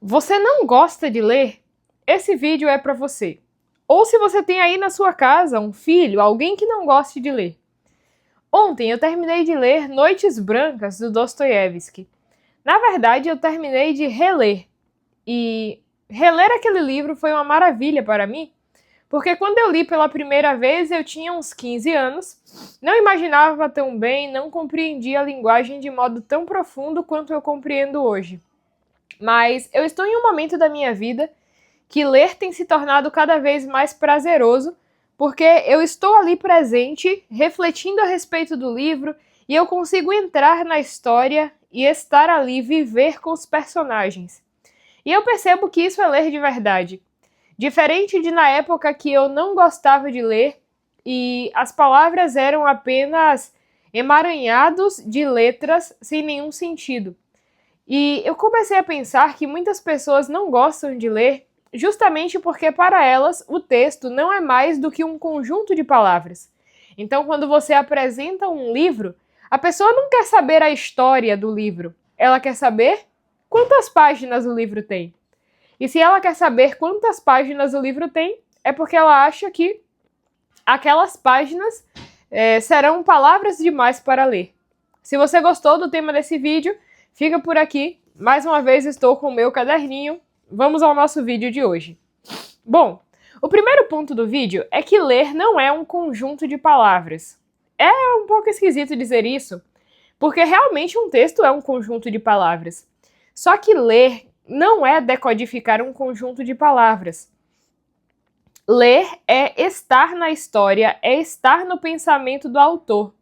Você não gosta de ler? Esse vídeo é para você. Ou se você tem aí na sua casa um filho, alguém que não goste de ler. Ontem eu terminei de ler Noites Brancas, do Dostoiévski. Na verdade, eu terminei de reler. E reler aquele livro foi uma maravilha para mim, porque quando eu li pela primeira vez eu tinha uns 15 anos, não imaginava tão bem, não compreendia a linguagem de modo tão profundo quanto eu compreendo hoje. Mas eu estou em um momento da minha vida que ler tem se tornado cada vez mais prazeroso, porque eu estou ali presente, refletindo a respeito do livro, e eu consigo entrar na história e estar ali, viver com os personagens. E eu percebo que isso é ler de verdade. Diferente de na época que eu não gostava de ler, e as palavras eram apenas emaranhados de letras sem nenhum sentido. E eu comecei a pensar que muitas pessoas não gostam de ler justamente porque para elas o texto não é mais do que um conjunto de palavras. Então, quando você apresenta um livro, a pessoa não quer saber a história do livro, ela quer saber quantas páginas o livro tem. E se ela quer saber quantas páginas o livro tem, é porque ela acha que aquelas páginas serão palavras demais para ler. Se você gostou do tema desse vídeo, fica por aqui. Mais uma vez estou com o meu caderninho. Vamos ao nosso vídeo de hoje. Bom, o primeiro ponto do vídeo é que ler não é um conjunto de palavras. É um pouco esquisito dizer isso, porque realmente um texto é um conjunto de palavras. Só que ler não é decodificar um conjunto de palavras. Ler é estar na história, é estar no pensamento do autor.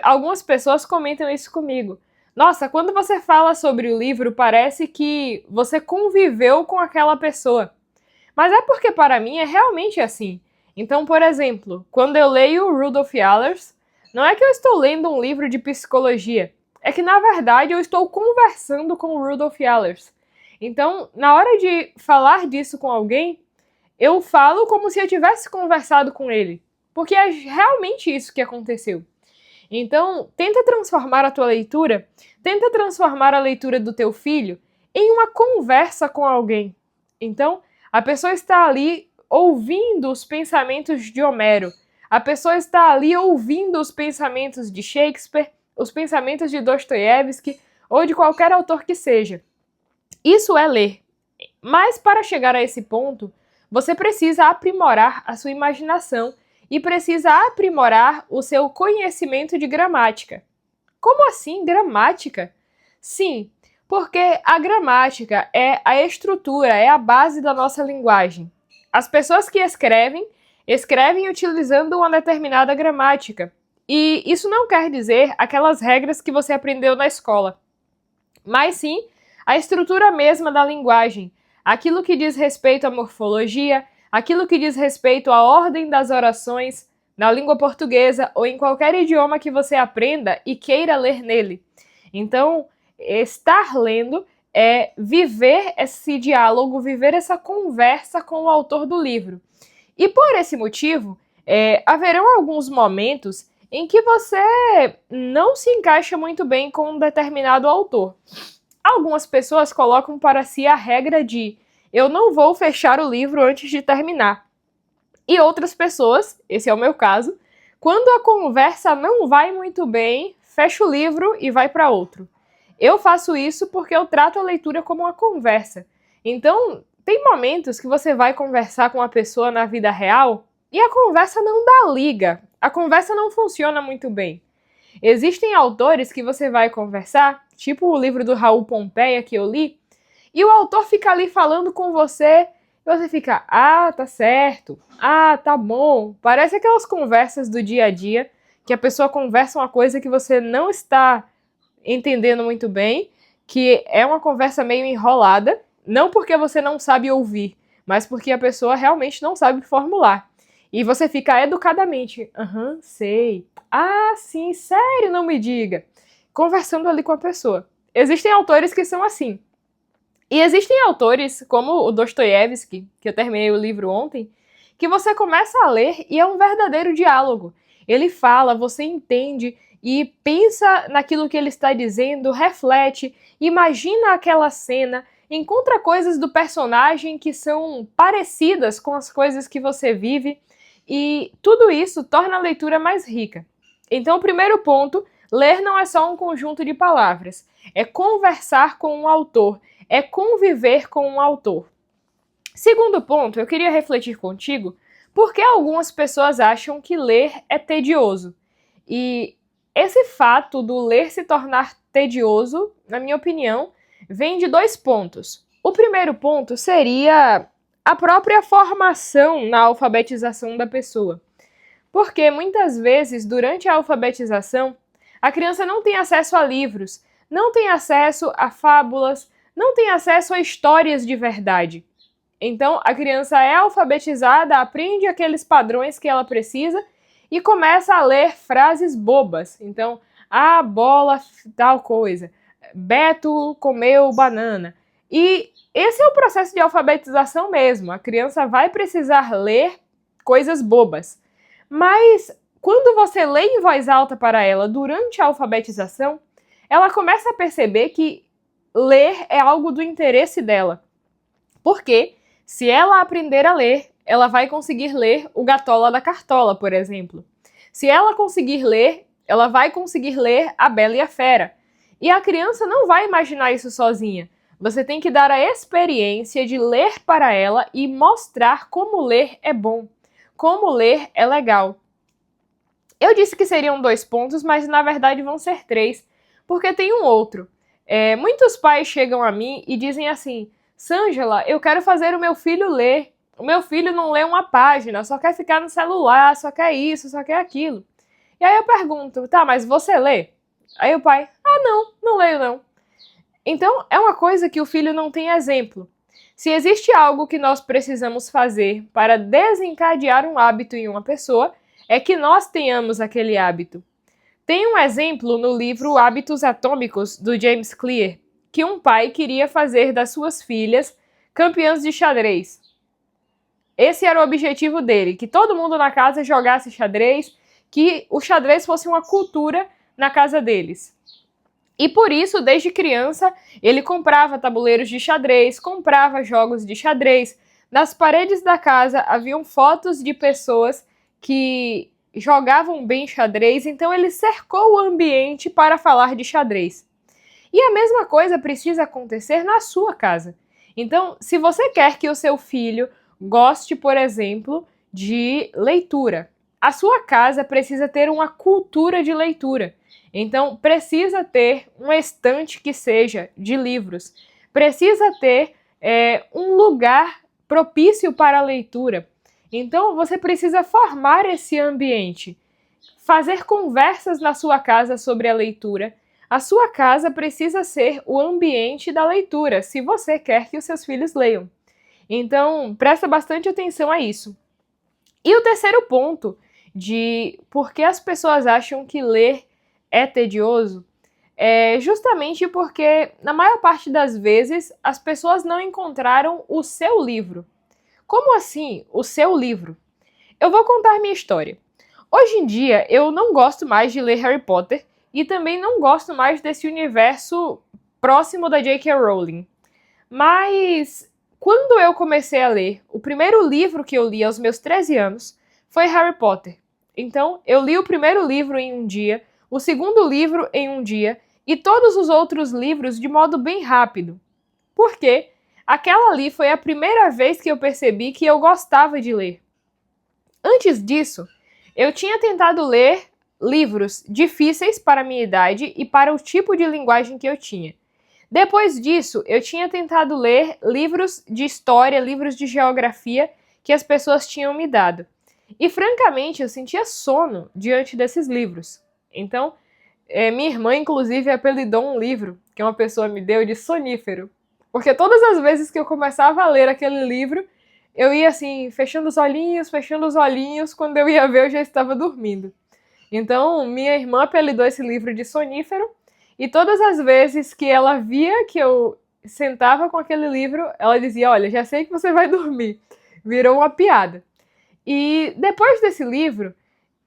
Algumas pessoas comentam isso comigo. Nossa, quando você fala sobre o livro, parece que você conviveu com aquela pessoa. Mas é porque para mim é realmente assim. Então, por exemplo, quando eu leio o Rudolf Allers, não é que eu estou lendo um livro de psicologia. É que, na verdade, eu estou conversando com o Rudolf Allers. Então, na hora de falar disso com alguém, eu falo como se eu tivesse conversado com ele. Porque é realmente isso que aconteceu. Então, tenta transformar a tua leitura, tenta transformar a leitura do teu filho em uma conversa com alguém. Então, a pessoa está ali ouvindo os pensamentos de Homero, a pessoa está ali ouvindo os pensamentos de Shakespeare, os pensamentos de Dostoiévski ou de qualquer autor que seja. Isso é ler. Mas para chegar a esse ponto, você precisa aprimorar a sua imaginação e precisa aprimorar o seu conhecimento de gramática. Como assim gramática? Sim, porque a gramática é a estrutura, é a base da nossa linguagem. As pessoas que escrevem utilizando uma determinada gramática. E isso não quer dizer aquelas regras que você aprendeu na escola, mas sim a estrutura mesma da linguagem, aquilo que diz respeito à morfologia, aquilo que diz respeito à ordem das orações na língua portuguesa ou em qualquer idioma que você aprenda e queira ler nele. Então, estar lendo é viver esse diálogo, viver essa conversa com o autor do livro. E por esse motivo, haverão alguns momentos em que você não se encaixa muito bem com um determinado autor. Algumas pessoas colocam para si a regra de eu não vou fechar o livro antes de terminar. E outras pessoas, esse é o meu caso, quando a conversa não vai muito bem, fecha o livro e vai para outro. Eu faço isso porque eu trato a leitura como uma conversa. Então, tem momentos que você vai conversar com uma pessoa na vida real e a conversa não dá liga, a conversa não funciona muito bem. Existem autores que você vai conversar, tipo o livro do Raul Pompeia que eu li, e o autor fica ali falando com você, e você fica, ah, tá certo, ah, tá bom. Parece aquelas conversas do dia a dia, que a pessoa conversa uma coisa que você não está entendendo muito bem, que é uma conversa meio enrolada, não porque você não sabe ouvir, mas porque a pessoa realmente não sabe formular. E você fica educadamente, sei, ah, sim, sério, não me diga, conversando ali com a pessoa. Existem autores que são assim. E existem autores, como o Dostoiévski, que eu terminei o livro ontem, que você começa a ler e é um verdadeiro diálogo. Ele fala, você entende e pensa naquilo que ele está dizendo, reflete, imagina aquela cena encontra coisas do personagem que são parecidas com as coisas que você vive, e tudo isso torna a leitura mais rica. Então, o primeiro ponto, ler não é só um conjunto de palavras, é conversar com um autor, é conviver com um autor. Segundo ponto, eu queria refletir contigo por que algumas pessoas acham que ler é tedioso. E esse fato do ler se tornar tedioso, na minha opinião, vem de 2 pontos. O primeiro ponto seria a própria formação na alfabetização da pessoa. Porque muitas vezes, durante a alfabetização, a criança não tem acesso a livros, não tem acesso a fábulas, não tem acesso a histórias de verdade. Então, a criança é alfabetizada, aprende aqueles padrões que ela precisa e começa a ler frases bobas. Então, a bola tal coisa, Beto comeu banana. E esse é o processo de alfabetização mesmo. A criança vai precisar ler coisas bobas. Mas quando você lê em voz alta para ela durante a alfabetização, ela começa a perceber que ler é algo do interesse dela. Porque se ela aprender a ler, ela vai conseguir ler o Gatola da Cartola, por exemplo. Se ela conseguir ler, ela vai conseguir ler A Bela e a Fera. E a criança não vai imaginar isso sozinha. Você tem que dar a experiência de ler para ela e mostrar como ler é bom, como ler é legal. Eu disse que seriam 2 pontos, mas na verdade vão ser 3, porque tem um outro. Muitos pais chegam a mim e dizem assim: Sângela, eu quero fazer o meu filho ler. O meu filho não lê uma página, só quer ficar no celular, só quer isso, só quer aquilo. E aí eu pergunto, tá, mas você lê? Aí o pai, não leio não. Então é uma coisa que o filho não tem exemplo. Se existe algo que nós precisamos fazer para desencadear um hábito em uma pessoa, é que nós tenhamos aquele hábito. Tem um exemplo no livro Hábitos Atômicos, do James Clear, que um pai queria fazer das suas filhas campeãs de xadrez. Esse era o objetivo dele, que todo mundo na casa jogasse xadrez, que o xadrez fosse uma cultura na casa deles. E por isso, desde criança, ele comprava tabuleiros de xadrez, comprava jogos de xadrez. Nas paredes da casa haviam fotos de pessoas que jogavam bem xadrez, então ele cercou o ambiente para falar de xadrez. E a mesma coisa precisa acontecer na sua casa. Então, se você quer que o seu filho goste, por exemplo, de leitura, a sua casa precisa ter uma cultura de leitura. Então, precisa ter uma estante que seja de livros. Precisa ter um lugar propício para a leitura. Então, você precisa formar esse ambiente. Fazer conversas na sua casa sobre a leitura. A sua casa precisa ser o ambiente da leitura, se você quer que os seus filhos leiam. Então, presta bastante atenção a isso. E o terceiro ponto de por que as pessoas acham que ler é tedioso é justamente porque, na maior parte das vezes, as pessoas não encontraram o seu livro. Como assim, o seu livro? Eu vou contar minha história. Hoje em dia, eu não gosto mais de ler Harry Potter e também não gosto mais desse universo próximo da J.K. Rowling. Mas, quando eu comecei a ler, o primeiro livro que eu li aos meus 13 anos foi Harry Potter. Então, eu li o primeiro livro em um dia, o segundo livro em um dia e todos os outros livros de modo bem rápido. Por quê? Aquela ali foi a primeira vez que eu percebi que eu gostava de ler. Antes disso, eu tinha tentado ler livros difíceis para a minha idade e para o tipo de linguagem que eu tinha. Depois disso, eu tinha tentado ler livros de história, livros de geografia que as pessoas tinham me dado. E, francamente, eu sentia sono diante desses livros. Então, minha irmã, inclusive, apelidou um livro que uma pessoa me deu de sonífero. Porque todas as vezes que eu começava a ler aquele livro, eu ia assim, fechando os olhinhos, quando eu ia ver eu já estava dormindo. Então, minha irmã apelidou esse livro de sonífero, e todas as vezes que ela via que eu sentava com aquele livro, ela dizia, olha, já sei que você vai dormir. Virou uma piada. E depois desse livro,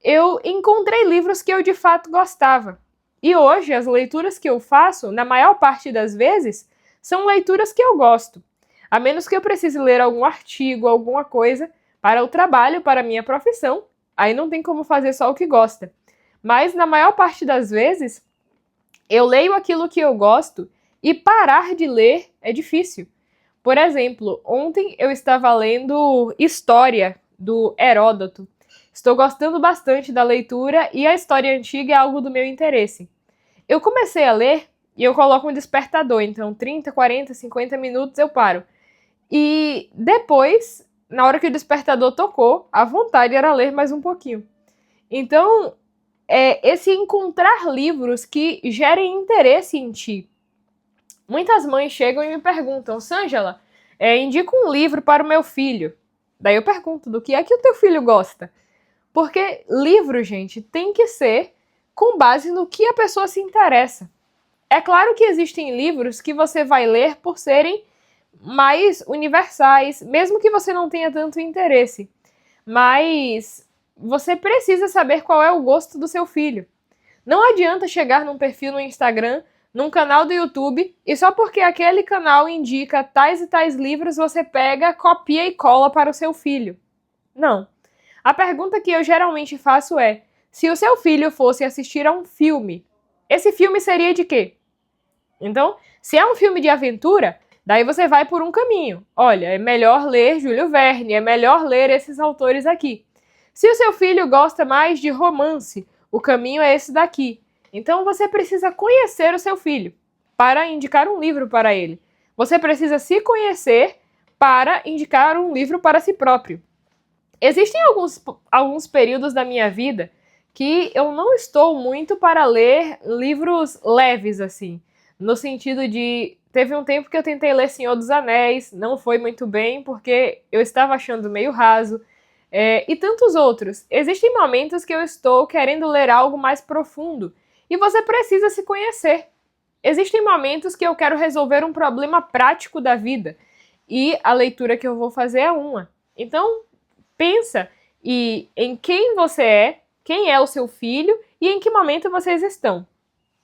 eu encontrei livros que eu de fato gostava. E hoje, as leituras que eu faço, na maior parte das vezes, são leituras que eu gosto. A menos que eu precise ler algum artigo, alguma coisa para o trabalho, para a minha profissão, aí não tem como fazer só o que gosta. Mas na maior parte das vezes, eu leio aquilo que eu gosto e parar de ler é difícil. Por exemplo, ontem eu estava lendo História, do Heródoto. Estou gostando bastante da leitura e a história antiga é algo do meu interesse. Eu comecei a ler e eu coloco um despertador, então 30, 40, 50 minutos eu paro. E depois, na hora que o despertador tocou, a vontade era ler mais um pouquinho. Então, esse encontrar livros que gerem interesse em ti. Muitas mães chegam e me perguntam, Sângela, indica um livro para o meu filho. Daí eu pergunto, do que é que o teu filho gosta? Porque livro, gente, tem que ser com base no que a pessoa se interessa. É claro que existem livros que você vai ler por serem mais universais, mesmo que você não tenha tanto interesse. Mas você precisa saber qual é o gosto do seu filho. Não adianta chegar num perfil no Instagram, num canal do YouTube, e só porque aquele canal indica tais e tais livros, você pega, copia e cola para o seu filho. Não. A pergunta que eu geralmente faço é, se o seu filho fosse assistir a um filme, esse filme seria de quê? Então, se é um filme de aventura, daí você vai por um caminho. Olha, é melhor ler Júlio Verne, é melhor ler esses autores aqui. Se o seu filho gosta mais de romance, o caminho é esse daqui. Então você precisa conhecer o seu filho para indicar um livro para ele. Você precisa se conhecer para indicar um livro para si próprio. Existem alguns períodos da minha vida que eu não estou muito para ler livros leves, assim. No sentido de... Teve um tempo que eu tentei ler Senhor dos Anéis, não foi muito bem, porque eu estava achando meio raso. E tantos outros. Existem momentos que eu estou querendo ler algo mais profundo. E você precisa se conhecer. Existem momentos que eu quero resolver um problema prático da vida. E a leitura que eu vou fazer é uma. Então, pensa em quem você é, quem é o seu filho e em que momento vocês estão.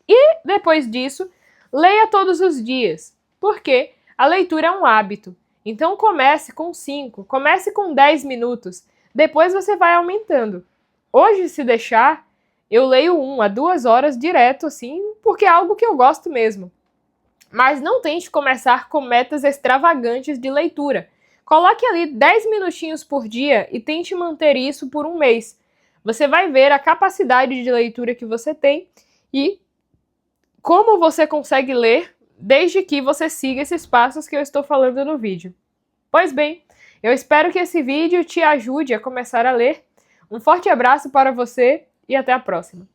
E, depois disso, leia todos os dias. Porque a leitura é um hábito. Então, comece com 5, comece com 10 minutos. Depois você vai aumentando. Hoje, se deixar, eu leio 1 a 2 horas direto, assim, porque é algo que eu gosto mesmo. Mas não tente começar com metas extravagantes de leitura. Coloque ali 10 minutinhos por dia e tente manter isso por um mês. Você vai ver a capacidade de leitura que você tem e como você consegue ler desde que você siga esses passos que eu estou falando no vídeo. Pois bem, eu espero que esse vídeo te ajude a começar a ler. Um forte abraço para você e até a próxima!